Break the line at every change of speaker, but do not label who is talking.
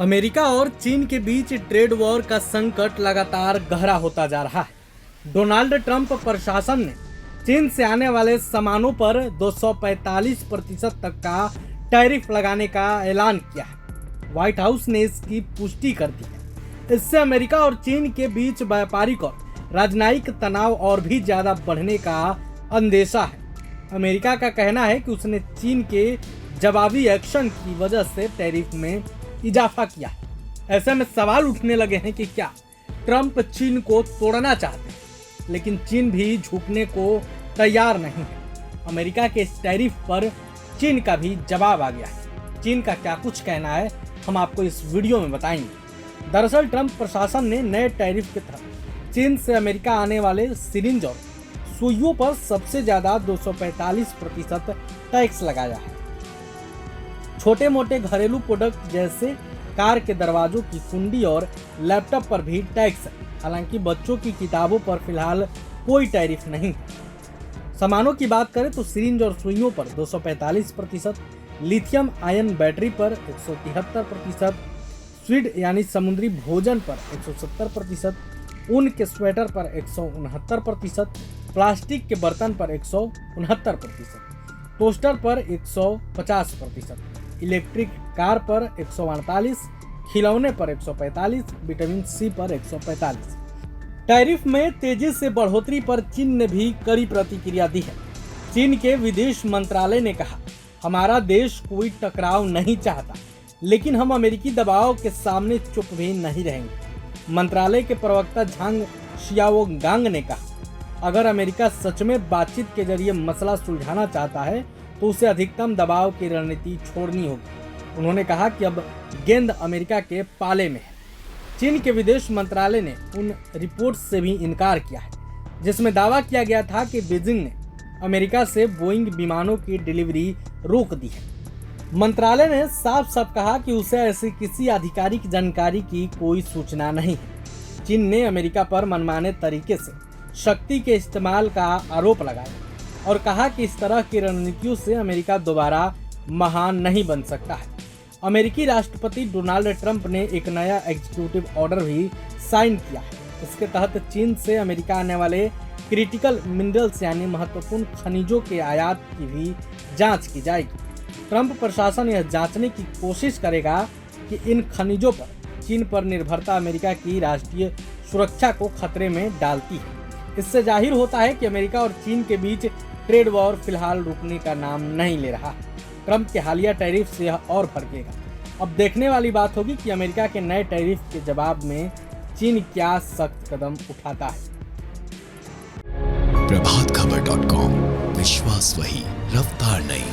America और चीन के बीच ट्रेड वॉर का संकट लगातार गहरा होता जा रहा है। डोनाल्ड ट्रंप प्रशासन ने चीन से आने वाले सामानों पर 245% तक का टैरिफ लगाने का ऐलान किया है। व्हाइट हाउस ने इसकी पुष्टि कर दी है। इससे अमेरिका और चीन के बीच व्यापारिक और राजनयिक तनाव और भी ज्यादा बढ़ने का अंदेशा है। अमेरिका का कहना है कि उसने चीन के जवाबी एक्शन की वजह से टैरिफ में इजाफा किया है। ऐसे में सवाल उठने लगे हैं कि क्या ट्रंप चीन को तोड़ना चाहते हैं, लेकिन चीन भी झुकने को तैयार नहीं है। अमेरिका के इस टैरिफ पर चीन का भी जवाब आ गया है। चीन का क्या कुछ कहना है, हम आपको इस वीडियो में बताएंगे। दरअसल ट्रंप प्रशासन ने नए टैरिफ के तहत चीन से अमेरिका आने वाले सिरिंज और सुइयों पर सबसे ज्यादा 245% टैक्स लगाया है। छोटे मोटे घरेलू प्रोडक्ट जैसे कार के दरवाजों की कुंडी और लैपटॉप पर भी टैक्स है। हालांकि बच्चों की किताबों पर फिलहाल कोई टैरिफ नहीं है। सामानों की बात करें तो सिरिंज और सुइयों पर 245%, लिथियम आयन बैटरी पर 173%, स्वीड यानी समुद्री भोजन पर 170%, ऊन के स्वेटर पर 169%, प्लास्टिक के बर्तन पर 169%, टोस्टर पर 150%, इलेक्ट्रिक कार पर 148, खिलौने पर 145, विटामिन सी पर 145। टैरिफ में तेजी से बढ़ोतरी पर चीन ने भी कड़ी प्रतिक्रिया दी है। चीन के विदेश मंत्रालय ने कहा, हमारा देश कोई टकराव नहीं चाहता, लेकिन हम अमेरिकी दबाव के सामने चुप भी नहीं रहेंगे। मंत्रालय के प्रवक्ता झांग शियाओगांग ने कहा, अगर अमेरिका सच में बातचीत के जरिए मसला सुलझाना चाहता है तो उसे अधिकतम दबाव की रणनीति छोड़नी होगी। उन्होंने कहा कि अब गेंद अमेरिका के पाले में है। चीन के विदेश मंत्रालय ने उन रिपोर्ट से भी इनकार किया है जिसमें दावा किया गया था कि बीजिंग ने अमेरिका से बोइंग विमानों की डिलीवरी रोक दी है। मंत्रालय ने साफ साफ कहा कि उसे ऐसी किसी आधिकारिक जानकारी की कोई सूचना नहीं है। चीन ने अमेरिका पर मनमाने तरीके से शक्ति के इस्तेमाल का आरोप लगाया और कहा कि इस तरह की रणनीतियों से अमेरिका दोबारा महान नहीं बन सकता है। अमेरिकी राष्ट्रपति डोनाल्ड ट्रंप ने एक नया एग्जीक्यूटिव ऑर्डर भी साइन किया है। इसके तहत चीन से अमेरिका आने वाले क्रिटिकल मिनरल्स यानी महत्वपूर्ण खनिजों के आयात की भी जांच की जाएगी। ट्रंप प्रशासन यह जांचने की कोशिश करेगा कि इन खनिजों पर चीन पर निर्भरता अमेरिका की राष्ट्रीय सुरक्षा को खतरे में डालती है। इससे जाहिर होता है कि अमेरिका और चीन के बीच ट्रेड वॉर फिलहाल रुकने का नाम नहीं ले रहा। ट्रंप के हालिया टैरिफ से यह और भड़केगा। अब देखने वाली बात होगी कि अमेरिका के नए टैरिफ के जवाब में चीन क्या सख्त कदम उठाता है।
प्रभातखबर.com, विश्वास वही, रफ्तार नहीं।